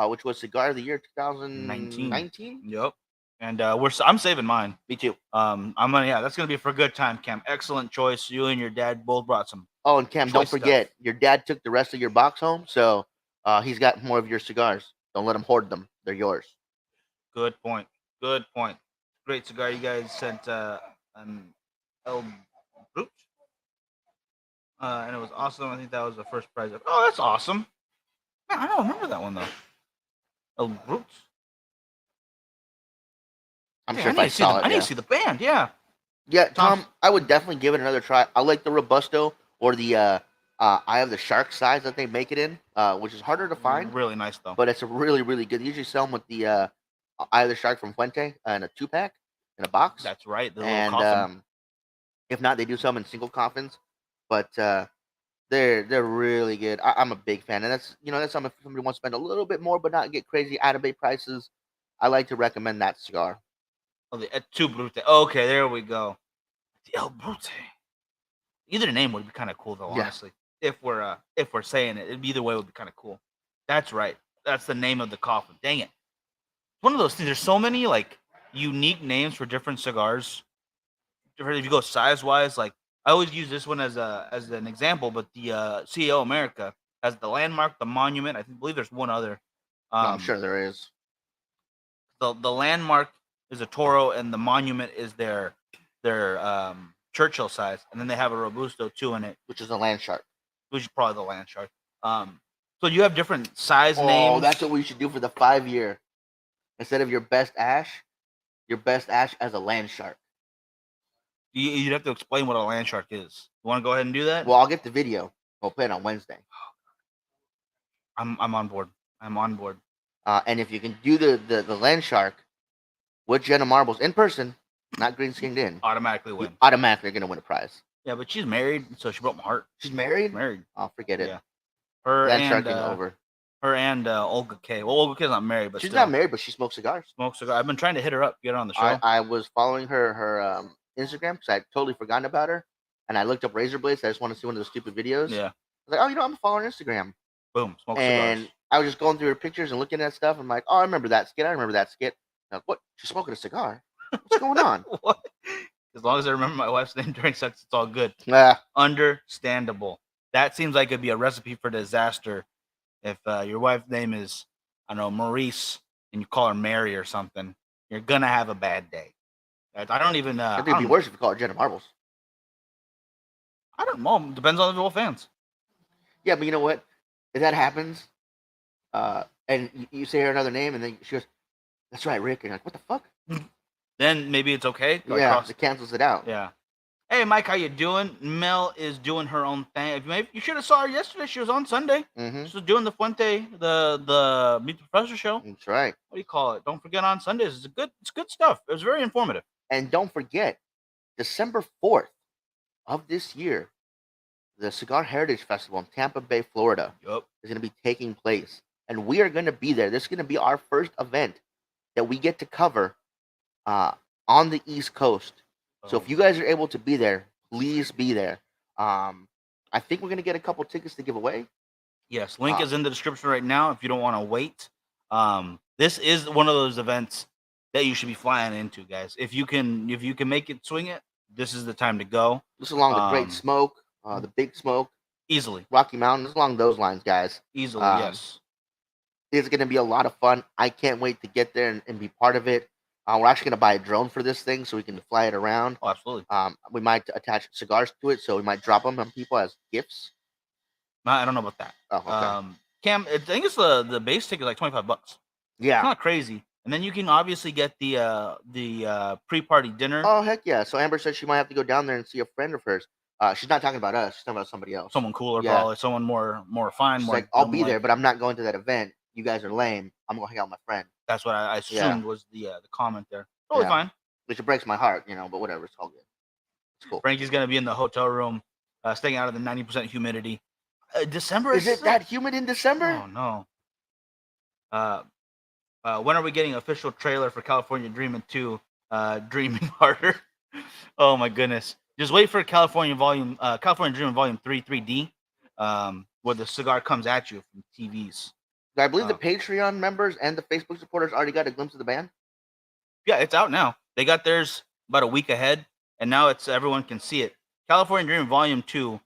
S2: which was Cigar of the Year 2019.
S1: Yep. And I'm saving mine.
S2: Me too.
S1: That's gonna be for a good time, Cam. Excellent choice. You and your dad both brought some.
S2: Oh, and Cam, don't forget, your dad took the rest of your box home, so he's got more of your cigars. Don't let him hoard them. They're yours.
S1: Good point. Good point. Great cigar you guys sent an El Brute. And it was awesome. I think that was the first prize. Oh, that's awesome. Man, I don't remember that one though. El Brute.
S2: I'm sure if I saw it.
S1: I need to see the band. Yeah.
S2: Yeah, Tom, I would definitely give it another try. I like the Robusto or the Eye of the Shark size that they make it in, which is harder to find.
S1: Really nice though.
S2: But it's a really, really good. They usually sell them with the Eye of the Shark from Fuente in a 2-pack. in a box.
S1: That's right. The little
S2: And
S1: coffin.
S2: if not, they do some in single coffins. But they're really good. I'm a big fan, and that's something if somebody wants to spend a little bit more but not get crazy out of date prices. I like to recommend that cigar.
S1: Oh, the Tu Brute. Okay, there we go. The El Brute. Either name would be kind of cool though,
S2: Yeah.
S1: honestly. If we're saying it, either way would be kind of cool. That's right. That's the name of the coffin. Dang it. One of those things. There's so many like unique names for different cigars. If you go size wise, like I always use this one as an example, but the CEO America has the landmark, the monument. Believe there's one other.
S2: No, I'm sure there is.
S1: The landmark is a Toro, and the monument is their Churchill size, and then they have a Robusto too in it,
S2: Which is a land shark.
S1: which is probably the land shark. So you have different size
S2: Oh,
S1: names.
S2: that's what we should do for the 5-year. Instead of your best ash as a land shark.
S1: You'd have to explain what a land shark is. You want to go ahead and do that?
S2: Well, I'll get the video. We'll play it on Wednesday.
S1: I'm on board. I'm on board.
S2: And if you can do the land shark with Jenna Marbles in person, not green skinned in,
S1: Automatically
S2: you
S1: win.
S2: automatically gonna win a prize.
S1: Yeah, but she's married, so she broke my heart.
S2: She's married?
S1: Married.
S2: Oh, forget it.
S1: Yeah. Her
S2: Land
S1: and
S2: sharking over.
S1: her and Olga K. Well, Olga K's not married, but
S2: She's
S1: still.
S2: not married, but she smokes cigars.
S1: Smokes cigar. I've been trying to hit her up, get her on the show.
S2: I was following her Instagram because I had totally forgotten about her, and I looked up razor blades. I just want to see one of those stupid videos.
S1: Yeah.
S2: I was like, oh, I'm following her Instagram.
S1: Boom. Smoke
S2: And
S1: cigars.
S2: I was just going through her pictures and looking at stuff. I'm like, oh, I remember that skit. I'm like, what? She's smoking a cigar. What's going on?
S1: What? As long as I remember my wife's name during sex, it's all good. Understandable. That seems like it'd be a recipe for disaster if your wife's name is, I don't know, Maurice, and you call her Mary or something. You're gonna have a bad day. I don't even.
S2: I think it'd be worse if you call her Jenna Marbles.
S1: I don't know. Depends on the real fans.
S2: Yeah, but you know what? If that happens, and you say her another name, and then she goes, "That's right, Rick," and you're like, "What the fuck?"
S1: Then maybe it's okay.
S2: Yeah, it cancels it out.
S1: Yeah. Hey, Mike, how you doing? Mel is doing her own thing. You should have saw her yesterday. She was on Sunday.
S2: Mm-hmm.
S1: She was doing the Fuente, the Meet the Professor show.
S2: That's right.
S1: What do you call it? Don't forget on Sundays. It's good stuff. It was very informative.
S2: And don't forget, December 4th of this year, the Cigar Heritage Festival in Tampa Bay, Florida, is going to be taking place, and we are going to be there. This is going to be our first event that we get to cover on the East Coast. So if you guys are able to be there, please be there. I think we're gonna get a couple tickets to give away.
S1: Yes, link is in the description right now if you don't want to wait. This is one of those events that you should be flying into, guys. If you can make it, swing it. This is the time to go.
S2: This is along the Great Smoke, the Big Smoke,
S1: easily
S2: Rocky Mountain, along those lines, guys.
S1: Easily, yes.
S2: It's gonna be a lot of fun. I can't wait to get there and be part of it. We're actually going to buy a drone for this thing so we can fly it around.
S1: Oh, absolutely.
S2: We might attach cigars to it, so we might drop them on people as gifts.
S1: I don't know about that.
S2: Oh, okay.
S1: Cam, I think it's the base ticket is like $25.
S2: Yeah.
S1: It's not crazy. And then you can obviously get the pre-party dinner.
S2: Oh, heck yeah. So Amber said she might have to go down there and see a friend of hers. She's not talking about us. She's talking about somebody else.
S1: Someone cooler, probably. Someone more refined.
S2: She's like, I'll be there, but I'm not going to that event. You guys are lame. I'm going to hang out with my friend.
S1: That's what I assumed was the comment there. Totally fine.
S2: Which breaks my heart, but whatever. It's all good. It's cool.
S1: Frankie's going to be in the hotel room, staying out of the 90% humidity. December
S2: is it that humid in December?
S1: Oh, no. When are we getting official trailer for California Dreamin' 2? Dreaming Harder. Oh, my goodness. Just wait for California Dreamin' Volume 3 3D, where the cigar comes at you from TVs.
S2: I believe the Patreon members and the Facebook supporters already got a glimpse of the band.
S1: Yeah, it's out now. They got theirs about a week ahead, and now everyone can see it. California Dreamin' Volume 2,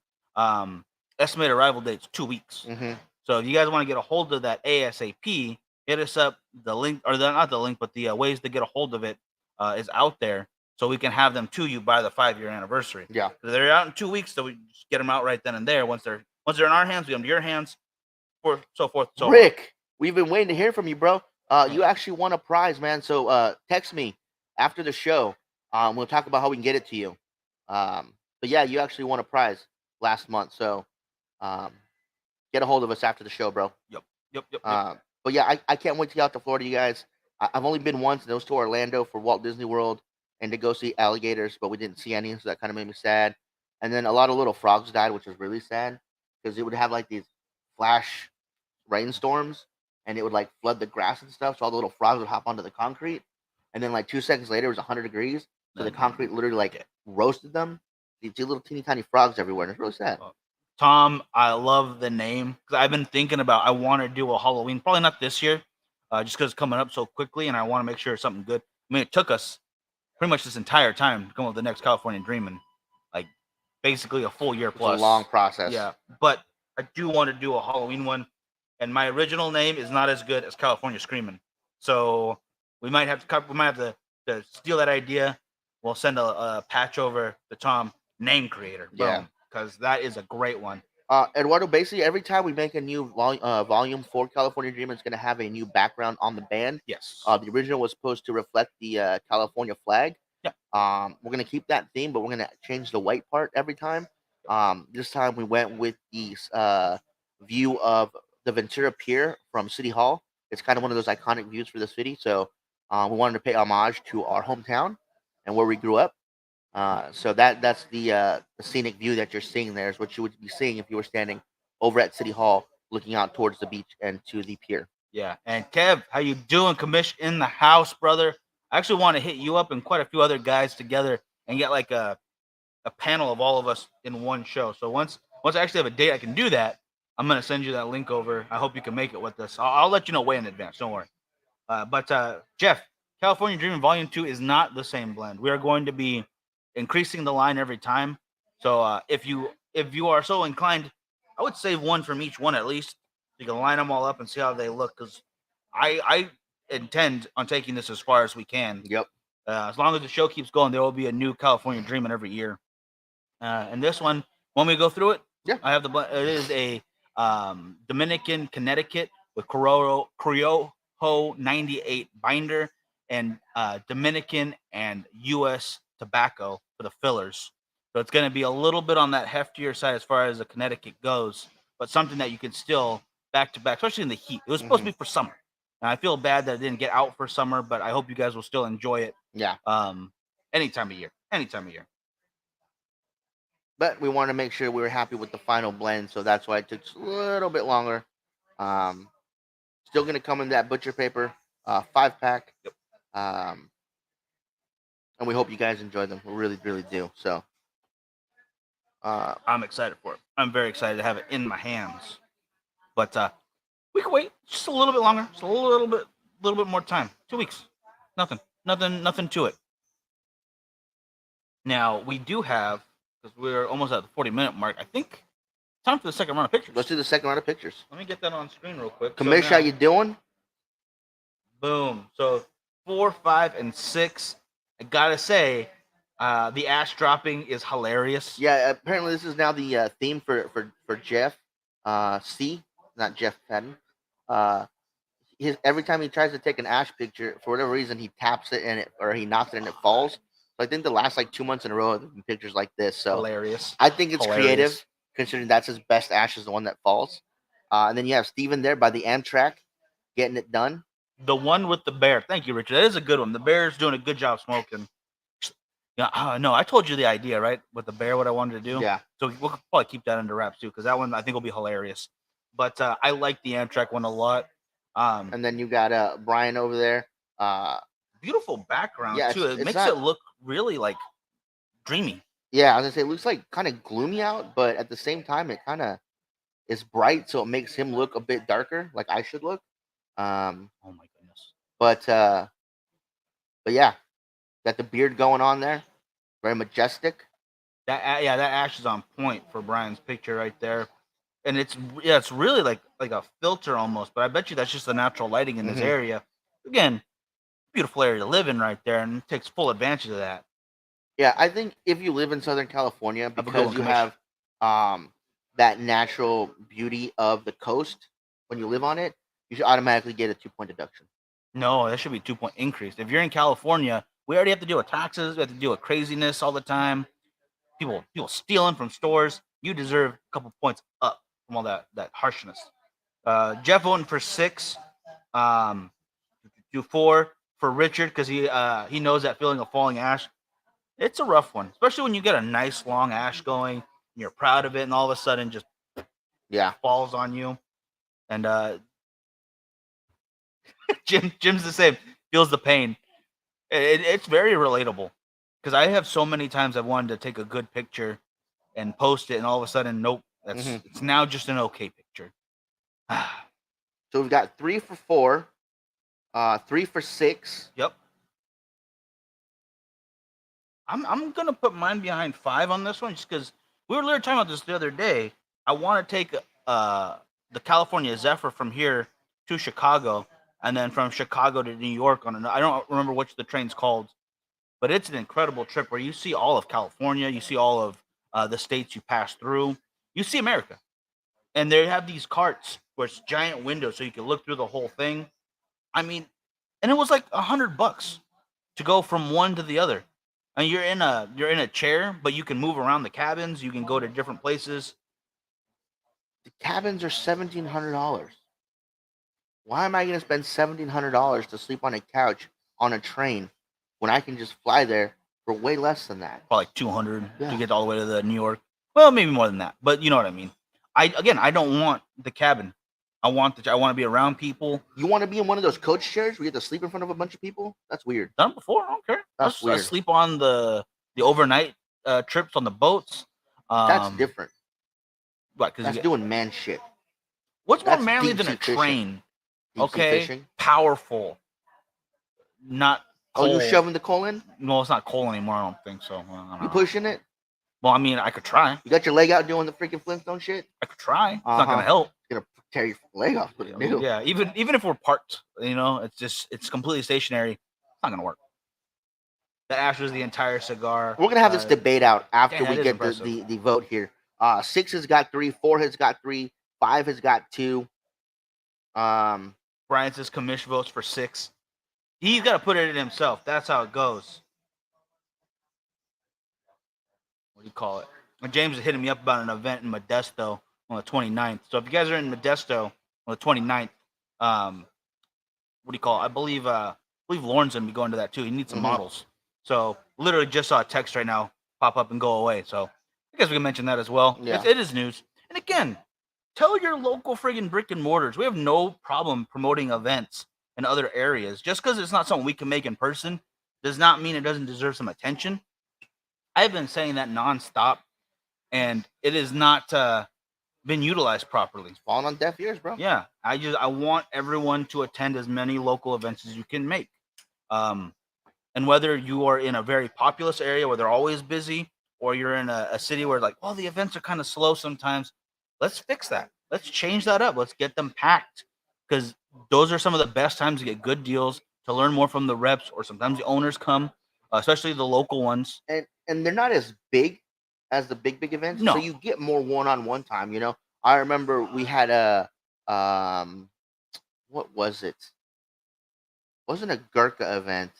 S1: estimated arrival date's 2 weeks.
S2: Mm-hmm.
S1: So if you guys want to get a hold of that ASAP, hit us up. The link, or not the link, but the ways to get a hold of it is out there, so we can have them to you by the 5-year anniversary.
S2: Yeah,
S1: they're out in 2 weeks, so we just get them out right then and there. Once they're in our hands, we get them to your hands. So forth. So
S2: Rick, we've been waiting to hear from you, bro. You actually won a prize, man. So text me after the show. We'll talk about how we can get it to you. But yeah, you actually won a prize last month. So get a hold of us after the show, bro.
S1: Yep.
S2: But yeah, I can't wait to get out to Florida, you guys. I've only been once, and it was to Orlando for Walt Disney World. and to go see alligators, but we didn't see any, so that kind of made me sad. And then a lot of little frogs died, which was really sad because it would have like these flash rainstorms, and it would like flood the grass and stuff. So all the little frogs would hop onto the concrete, and then like 2 seconds later, it was 100 degrees, so the concrete literally like roasted them. You see little teeny tiny frogs everywhere, and it's really sad.
S1: Tom, I love the name because I've been thinking about. I want to do a Halloween, probably not this year, just because it's coming up so quickly, and I want to make sure it's something good. I mean, it took us pretty much this entire time to come up with the next California Dreamin', like basically a full year plus.
S2: It's a long process.
S1: Yeah, but I do want to do a Halloween one, and my original name is not as good as California Screamin', so we might have to steal that idea. We'll send a patch over to Tom, name creator. Boom.
S2: Yeah.
S1: Because that is a great one.
S2: Eduardo, basically every time we make a new volume for California Dreamin', it's going to have a new background on the band.
S1: Yes.
S2: The original was supposed to reflect the California flag.
S1: Yeah.
S2: We're going to keep that theme, but we're going to change the white part every time. This time we went with the view of the Ventura Pier from City Hall. It's kind of one of those iconic views for the city. So we wanted to pay homage to our hometown and where we grew up. So that's the scenic view that you're seeing there is what you would be seeing if you were standing over at City Hall looking out towards the beach and to the pier.
S1: Yeah. And Kev, how you doing? Commish in the house, brother. I actually want to hit you up and quite a few other guys together and get like a panel of all of us in one show. So once I actually have a date I can do that, I'm gonna send you that link over. I hope you can make it with us. I'll let you know way in advance. Don't worry. But Jeff, California Dreaming Volume 2 is not the same blend. We are going to be increasing the line every time. So if you are so inclined, I would save one from each one at least. You can line them all up and see how they look. Because I intend on taking this as far as we can.
S2: Yep.
S1: As long as the show keeps going, there will be a new California Dreaming every year. And this one, when we go through it,
S2: yeah,
S1: I have it is a Dominican Connecticut with Criollo 98 binder and Dominican and U.S. tobacco for the fillers. So it's going to be a little bit on that heftier side as far as the Connecticut goes, but something that you can still back to back, especially in the heat. It was supposed to be for summer. And I feel bad that it didn't get out for summer, but I hope you guys will still enjoy it.
S2: Yeah.
S1: Any time of year.
S2: But we want to make sure we were happy with the final blend, so that's why it took a little bit longer. Still going to come in that butcher paper 5-pack.
S1: Yep.
S2: And we hope you guys enjoy them. We really, really do. So
S1: I'm excited for it. I'm very excited to have it in my hands. But we can wait just a little bit longer. Just a little bit more time. 2 weeks. Nothing to it. Now we do have, because we're almost at the 40-minute mark. I think time for the second round of pictures.
S2: Let's do the second round of pictures.
S1: Let me get that on screen real quick.
S2: Commish, how you doing?
S1: Boom. So 4, 5, and 6. I gotta say, the ash dropping is hilarious.
S2: Yeah, apparently this is now the theme for Jeff C, not Jeff Fadden. Every time he tries to take an ash picture, for whatever reason, he taps it and he knocks it and it falls. So I think the last 2 months in a row, have been pictures like this. So
S1: hilarious.
S2: I think it's creative, considering that's his best ash is the one that falls. And then you have Steven there by the Amtrak, getting it done.
S1: The one with the bear. Thank you, Richard. That is a good one. The bear's doing a good job smoking. Yeah, no, I told you the idea, right? With the bear, what I wanted to do.
S2: Yeah.
S1: So we'll probably keep that under wraps too, because that one I think will be hilarious. But I like the Amtrak one a lot.
S2: And then you got Brian over there.
S1: Beautiful background too. It makes it look really dreamy.
S2: Yeah, I was gonna say it looks kind of gloomy out, but at the same time, it kind of is bright, so it makes him look a bit darker, like I should look.
S1: Oh my goodness.
S2: But yeah, got the beard going on there, very majestic.
S1: That ash is on point for Brian's picture right there, and it's really like a filter almost. But I bet you that's just the natural lighting in this area. Again, beautiful area to live in right there, and it takes full advantage of that.
S2: Yeah, I think if you live in Southern California, because you have that natural beauty of the coast when you live on it, you should automatically get a 2-point deduction.
S1: No, that should be 2-point increase. If you're in California, we already have to deal with taxes. We have to deal with craziness all the time. People stealing from stores. You deserve a couple points up from all that harshness. Jeff voting for 6. Do 4, for Richard because he knows that feeling of falling ash. It's a rough one, especially when you get a nice long ash going and you're proud of it, and all of a sudden just
S2: Yeah.
S1: falls on you. And Jim's the same, feels the pain. It's very relatable because I have so many times I've wanted to take a good picture and post it, and all of a sudden, nope, it's now just an okay picture.
S2: So we've got 3 for 4, 3 for 6.
S1: Yep. I'm gonna put mine behind 5 on this one just because we were literally talking about this the other day. I want to take the California Zephyr from here to Chicago, and then from Chicago to New York on I don't remember which the train's called, but it's an incredible trip where you see all of California, you see all of the states you pass through, you see America, and they have these carts where it's giant windows so you can look through the whole thing. I mean, and it was like $100 to go from one to the other. And you're in a chair, but you can move around the cabins. You can go to different places.
S2: The cabins are $1,700. Why am I going to spend $1,700 to sleep on a couch on a train when I can just fly there for way less than that?
S1: Probably like 200
S2: Yeah.
S1: to get all the way to the New York. Well, maybe more than that, but you know what I mean. I don't want the cabin. I want to be around people.
S2: You want to be in one of those coach chairs where you get to sleep in front of a bunch of people? That's weird.
S1: Done before. I don't care.
S2: That's weird.
S1: I sleep on the overnight trips on the boats.
S2: That's different.
S1: What?
S2: That's doing man shit.
S1: What's more manly than a train? Okay,
S2: fishing.
S1: Powerful. Not.
S2: Oh, you shoving the coal in?
S1: No, it's not coal anymore. I don't think so.
S2: You pushing it?
S1: Well, I mean, I could try.
S2: You got your leg out doing the freaking Flintstone shit?
S1: I could try. It's not gonna help.
S2: It's gonna tear your leg off.
S1: Yeah, even if we're parked, it's completely stationary. It's not gonna work. The ash was the entire cigar.
S2: We're gonna have this debate out after we get
S1: impressive.
S2: the vote here. 6 has got 3, 4 has got 3, 5 has got 2.
S1: Brian says commish votes for 6. He's got to put it in himself. That's how it goes. What do you call it? And James is hitting me up about an event in Modesto on the 29th. So if you guys are in Modesto on the 29th, what do you call it? I believe Lauren's gonna be going to that too. He needs some models. So literally just saw a text right now pop up and go away. So I guess we can mention that as well.
S2: Yeah.
S1: It is news. And again, tell your local friggin' brick and mortars. We have no problem promoting events in other areas. Just because it's not something we can make in person does not mean it doesn't deserve some attention. I've been saying that nonstop, and it is not been utilized properly.
S2: It's falling on deaf ears, bro.
S1: Yeah, I want everyone to attend as many local events as you can make. And whether you are in a very populous area where they're always busy, or you're in a city where like, well, the events are kind of slow sometimes, let's fix that. Let's change that up. Let's get them packed, because those are some of the best times to get good deals, to learn more from the reps, or sometimes the owners come, especially the local ones.
S2: And they're not as big as the big events,
S1: No.
S2: so you get more one-on-one time. I remember we had a what was it? Wasn't a Gurkha event.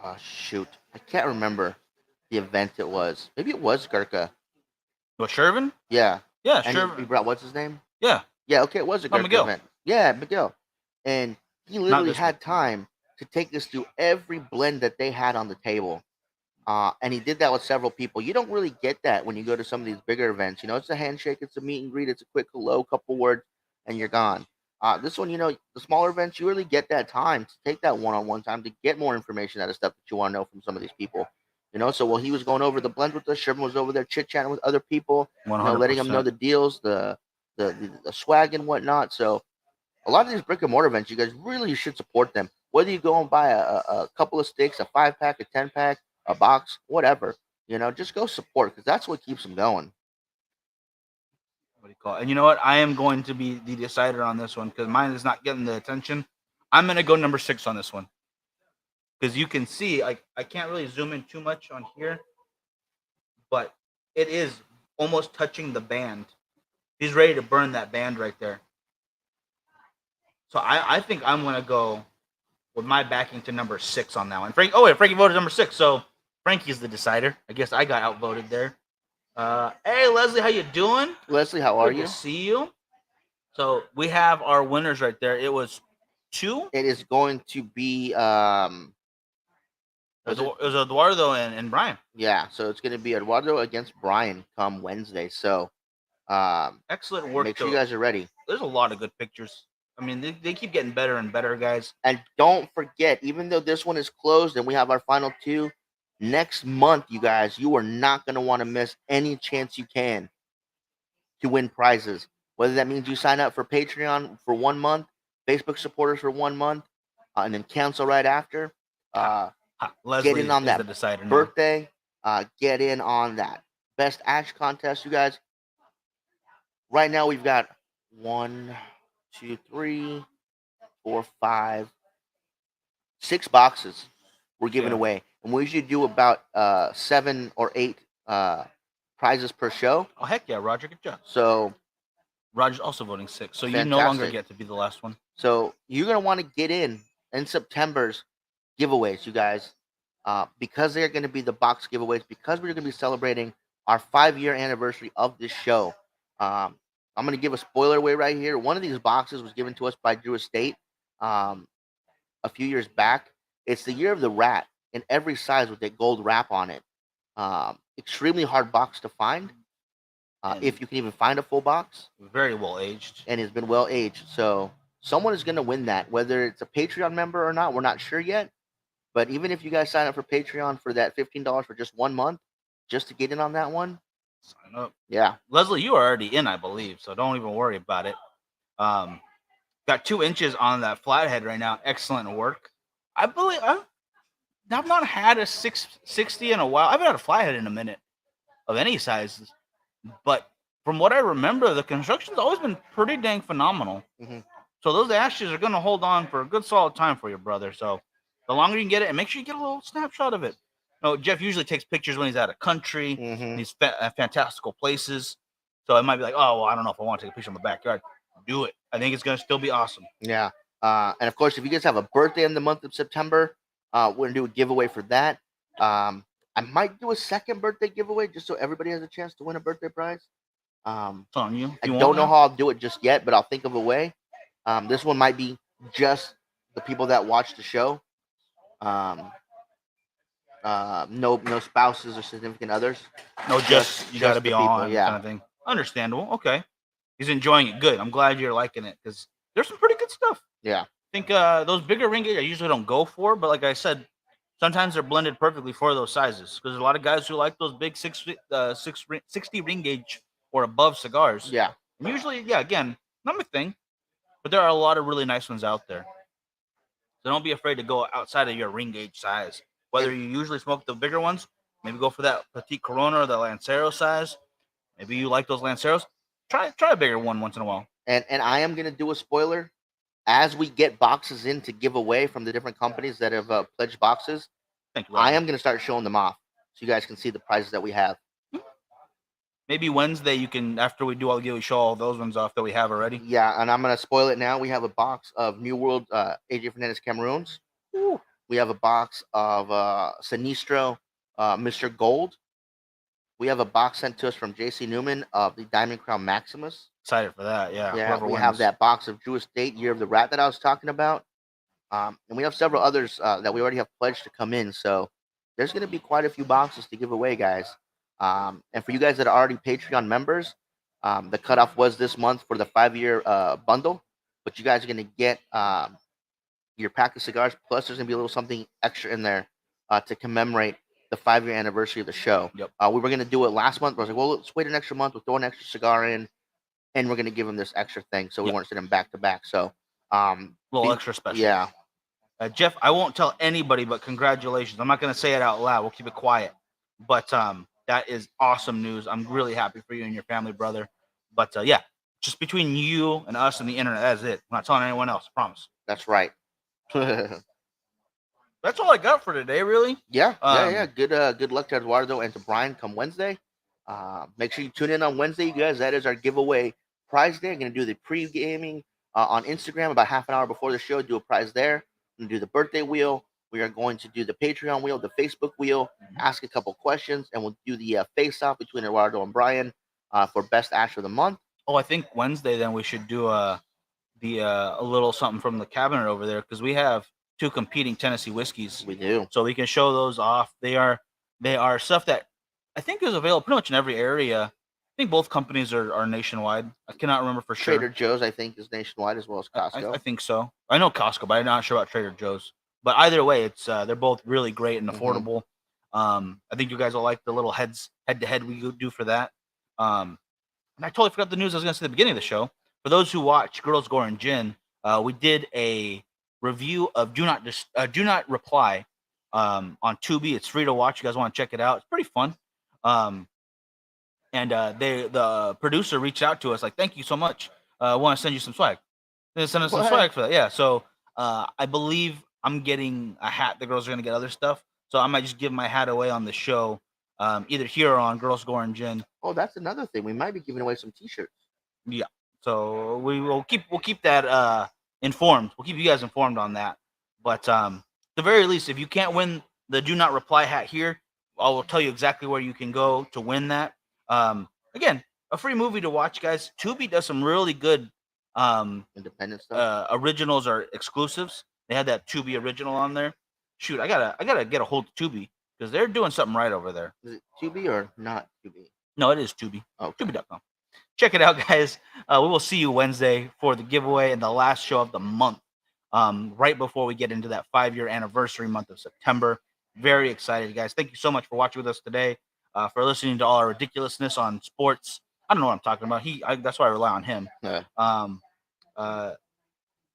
S2: Oh, shoot, I can't remember the event it was. Maybe it was Gurkha.
S1: What, Shervin?
S2: Yeah.
S1: Yeah,
S2: And
S1: Shervin.
S2: he brought, what's his name?
S1: Yeah.
S2: Yeah, okay, it was a Gurkha
S1: Miguel.
S2: event. Yeah, Miguel. And he literally
S1: this
S2: had
S1: one.
S2: time to take us through every blend that they had on the table. And he did that with several people. You don't really get that when you go to some of these bigger events. It's a handshake, it's a meet and greet, it's a quick hello, couple words, and you're gone. This one, the smaller events, you really get that time to take that one-on-one time to get more information out of stuff that you want to know from some of these people. So while he was going over the blend with us, Sherman was over there chit-chatting with other people,
S1: 100%.
S2: letting them know the deals, the swag and whatnot. So a lot of these brick and mortar events, you guys really should support them. Whether you go and buy a couple of sticks, a 5-pack, a 10-pack, a box, whatever, just go support, because that's what keeps them going.
S1: What do you call it? And you know what? I am going to be the decider on this one, because mine is not getting the attention. I'm going to go number 6 on this one, because you can see I can't really zoom in too much on here, but it is almost touching the band. He's ready to burn that band right there. So I think I'm going to go with my backing to number 6 on that one. Frankie voted number 6, so Frankie's the decider. I guess I got outvoted there. Hey, Leslie, how you doing?
S2: Leslie, how are
S1: Good
S2: you?
S1: to see you. So we have our winners right there. It was 2?
S2: It is going to be
S1: It was Eduardo and Brian.
S2: yeah, so it's going to be Eduardo against Brian come Wednesday. So
S1: excellent work.
S2: Make sure you guys are ready.
S1: There's a lot of good pictures. I mean, they keep getting better and better, guys.
S2: And don't forget, even though this one is closed and we have our final 2, next month, you guys, you are not going to want to miss any chance you can to win prizes. Whether that means you sign up for Patreon for 1 month, Facebook supporters for 1 month, and then cancel right after. Get in on that birthday. Get in on that best ash contest, you guys. Right now we've got 1, 2, 3, 4, 5, 6 boxes we're giving away, and we usually do about 7 or 8 prizes per show.
S1: Oh heck yeah, Roger, good job.
S2: So
S1: Roger's also voting 6, so you no longer get to be the last one.
S2: So you're gonna want to get in September's giveaways, you guys, because they're going to be the box giveaways. Because we're going to be celebrating our 5-year anniversary of this show. I'm going to give a spoiler away right here. One of these boxes was given to us by Drew Estate a few years back. It's the Year of the Rat in every size with that gold wrap on it. Extremely hard box to find. If you can even find a full box.
S1: Very well aged.
S2: And it's been well aged. So someone is going to win that. Whether it's a Patreon member or not, we're not sure yet. But even if you guys sign up for Patreon for that $15 for just 1 month, just to get in on that one,
S1: sign up.
S2: Yeah.
S1: Leslie, you are already in, I believe. So don't even worry about it. Got 2 inches on that flathead right now. Excellent work. I believe I've not had a 660 in a while. I haven't had a flathead in a minute of any sizes. But from what I remember, the construction's always been pretty dang phenomenal.
S2: Mm-hmm.
S1: So those ashes are going to hold on for a good solid time for you, brother. So the longer you can get it, and make sure you get a little snapshot of it. Jeff usually takes pictures when he's out of country, in these fantastical places. So it might be like, oh, well, I don't know if I want to take a picture in the backyard. Do it. I think it's going to still be awesome.
S2: Yeah. And of course, if you guys have a birthday in the month of September, we're going to do a giveaway for that. I might do a second birthday giveaway just so everybody has a chance to win a birthday prize.
S1: It's on you.
S2: I don't know how I'll do it just yet, but I'll think of a way. This one might be just the people that watch the show. No spouses or significant others.
S1: No, just you got to be on, yeah, kind of thing. Understandable. Okay, he's enjoying it. Good. I'm glad you're liking it because there's some pretty good stuff.
S2: Yeah.
S1: I think those bigger ring gauge I usually don't go for, but like I said, sometimes they're blended perfectly for those sizes because there's a lot of guys who like those big 60 ring gauge or above cigars.
S2: Yeah.
S1: And usually, yeah, again, not my thing, but there are a lot of really nice ones out there. So don't be afraid to go outside of your ring gauge size. Whether you usually smoke the bigger ones, maybe go for that Petite Corona or the Lancero size. Maybe you like those Lanceros. Try a bigger one once in a while.
S2: And I am going to do a spoiler. As we get boxes in to give away from the different companies that have pledged boxes,
S1: Thank you,
S2: I am going to start showing them off so you guys can see the prizes that we have.
S1: Maybe Wednesday you can, after we do all the giveaways, show all those ones off that we have already.
S2: Yeah, and I'm going to spoil it now. We have a box of New World AJ Fernandez Cameroons.
S1: Ooh.
S2: We have a box of Sinistro Mr. Gold. We have a box sent to us from JC Newman of the Diamond Crown Maximus.
S1: Excited for that, yeah.
S2: Yeah, we have that box of Drew Estate Year of the Rat that I was talking about. And we have several others that we already have pledged to come in. So there's going to be quite a few boxes to give away, guys. And for you guys that are already Patreon members, the cutoff was this month for the 5-year bundle. But you guys are going to get your pack of cigars. Plus, there's going to be a little something extra in there to commemorate the 5-year anniversary of the show.
S1: Yep.
S2: We were going to do it last month. But I was like, well, let's wait an extra month. We'll throw an extra cigar in. And we're going to give them this extra thing. So we weren't sitting back to back. So
S1: a little extra special.
S2: Yeah.
S1: Jeff, I won't tell anybody, but congratulations. I'm not going to say it out loud. We'll keep it quiet. But that is awesome news. I'm really happy for you and your family, brother. But yeah, just between you and us and the internet, that's it. I'm not telling anyone else. I promise.
S2: That's right.
S1: That's all I got for today, really.
S2: Yeah. Good luck to Eduardo and to Brian come Wednesday. Make sure you tune in on Wednesday, you guys. That is our giveaway prize day. I'm going to do the pre-gaming on Instagram about half an hour before the show. Do a prize there. I'm going to do the birthday wheel. We are going to do the Patreon wheel, the Facebook wheel, ask a couple questions, and we'll do the face-off between Eduardo and Brian for Best Ash of the Month.
S1: Oh, I think Wednesday then we should do the a little something from the cabinet over there because we have two competing Tennessee whiskeys,
S2: We do.
S1: so we can show those off. They are stuff that I think is available pretty much in every area. I think both companies are nationwide. I cannot remember for sure.
S2: Trader Joe's, I think, is nationwide as well as Costco.
S1: I think so. I know Costco, but I'm not sure about Trader Joe's. But either way, it's they're both really great and affordable. I think you guys will like the little head to head we do for that. And I totally forgot the news I was going to say at the beginning of the show. For those who watch Girls Gore and Gin, we did a review of Do Not Reply on Tubi. It's free to watch. You guys want to check it out? It's pretty fun. And the producer reached out to us like, "Thank you so much. I want to send you some swag." They send us some swag for that. Yeah. So I believe I'm getting a hat. The girls are gonna get other stuff. So I might just give my hat away on the show, either here or on Girls Gore and Gin.
S2: Oh, that's another thing. We might be giving away some T-shirts.
S1: Yeah. So we'll keep that informed. We'll keep you guys informed on that. But at the very least, if you can't win the Do Not Reply hat here, I will tell you exactly where you can go to win that. Again, a free movie to watch, guys. Tubi does some really good
S2: independent stuff.
S1: Originals or exclusives. They had that Tubi original on there. Shoot, I gotta get a hold of Tubi because they're doing something right over there.
S2: Is it Tubi or not Tubi?
S1: No, it is Tubi.
S2: Oh,
S1: Tubi.com. Check it out, guys. We will see you Wednesday for the giveaway and the last show of the month. Right before we get into that 5-year anniversary month of September. Very excited, guys. Thank you so much for watching with us today. For listening to all our ridiculousness on sports. I don't know what I'm talking about. That's why I rely on him.
S2: Yeah.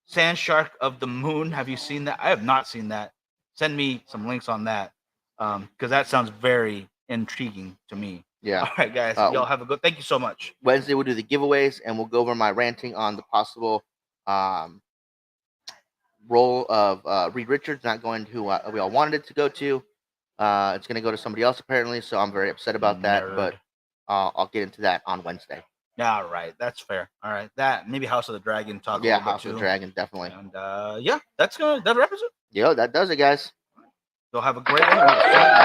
S1: Sand Shark of the Moon. Have you seen that? I have not seen that. Send me some links on that because that sounds very intriguing to me.
S2: Yeah.
S1: All right, guys. Y'all have a good. Thank you so much.
S2: Wednesday we'll do the giveaways and we'll go over my ranting on the possible role of Reed Richards not going to who we all wanted it to go to. It's going to go to somebody else apparently, so I'm very upset about that. But I'll get into that on Wednesday.
S1: Yeah, right. That's fair. All right, that maybe House of the Dragon talk.
S2: Yeah, House of the Dragon definitely.
S1: And yeah, that wraps it.
S2: Yeah, that does it, guys.
S1: You'll have a great one.